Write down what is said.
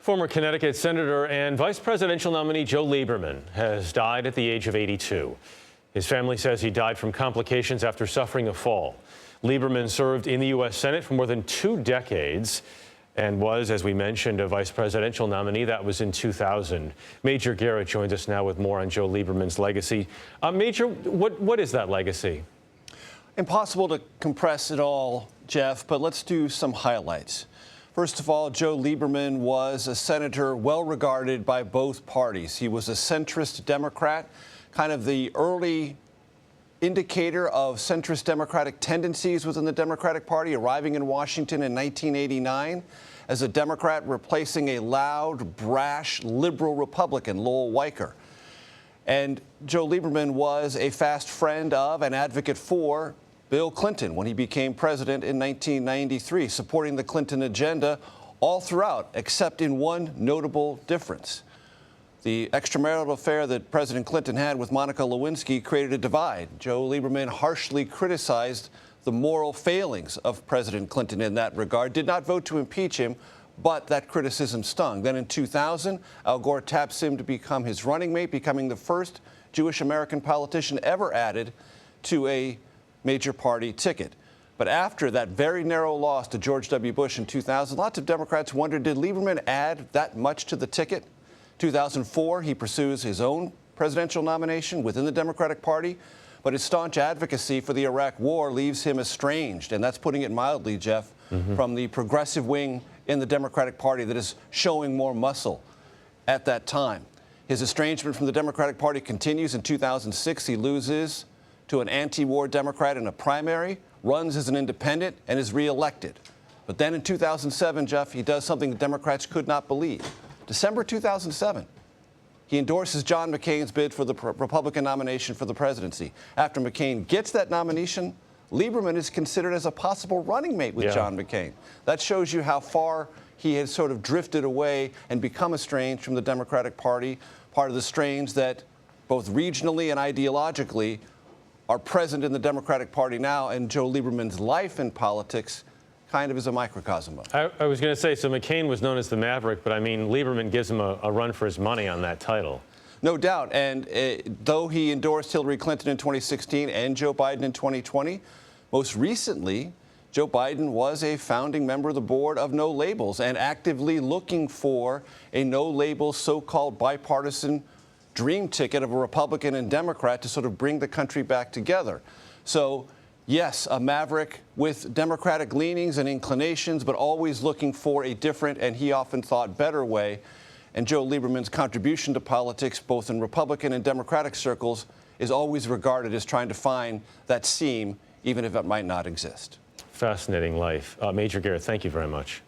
Former Connecticut Senator and Vice Presidential nominee Joe Lieberman has died at the age of 82. His family says he died from complications after suffering a fall. Lieberman served in the U.S. Senate for more than 2 decades and was, as we mentioned, a vice presidential nominee. That was in 2000. Major Garrett joins us now with more on Joe Lieberman's legacy. Major, what is that legacy? Impossible to compress it all, Jeff, but let's do some highlights. First of all, Joe Lieberman was a senator well regarded by both parties. He was a centrist Democrat, kind of the early indicator of centrist Democratic tendencies within the Democratic Party, arriving in Washington in 1989 as a Democrat, replacing a loud, brash, liberal Republican, Lowell Weicker. And Joe Lieberman was a fast friend of and advocate for Bill Clinton when he became president in 1993, supporting the Clinton agenda all throughout, except in one notable difference. The extramarital affair that President Clinton had with Monica Lewinsky created a divide. Joe Lieberman harshly criticized the moral failings of President Clinton in that regard, did not vote to impeach him, but that criticism stung. Then in 2000, Al Gore taps him to become his running mate, becoming the first Jewish American politician ever added to a major party ticket. But after that very narrow loss to George W. Bush in 2000, lots of Democrats wondered, did Lieberman add that much to the ticket? 2004, he pursues his own presidential nomination within the Democratic Party, but his staunch advocacy for the Iraq War leaves him estranged, and that's putting it mildly, Jeff, from the progressive wing in the Democratic Party that is showing more muscle at that time. His estrangement from the Democratic Party continues. In 2006, he loses to an anti-war Democrat in a primary, runs as an independent, and is reelected. But then in 2007, Jeff, he does something the Democrats could not believe. December 2007, he endorses John McCain's bid for the Republican nomination for the presidency. After McCain gets that nomination, Lieberman is considered as a possible running mate with John McCain. That shows you how far he has sort of drifted away and become estranged from the Democratic Party, part of the strains that both regionally and ideologically are present in the Democratic Party now, and Joe Lieberman's life in politics kind of is a microcosm of. I was going to say, so McCain was known as the Maverick, but I mean, Lieberman gives him a run for his money on that title. No doubt, and though he endorsed Hillary Clinton in 2016 and Joe Biden in 2020, most recently, Joe Biden was a founding member of the board of No Labels and actively looking for a No Labels so-called bipartisan dream ticket of a Republican and Democrat to sort of bring the country back together. So, yes, a maverick with Democratic leanings and inclinations, but always looking for a different and he often thought better way. And Joe Lieberman's contribution to politics, both in Republican and Democratic circles, is always regarded as trying to find that seam, even if it might not exist. Fascinating life. Major Garrett, thank you very much.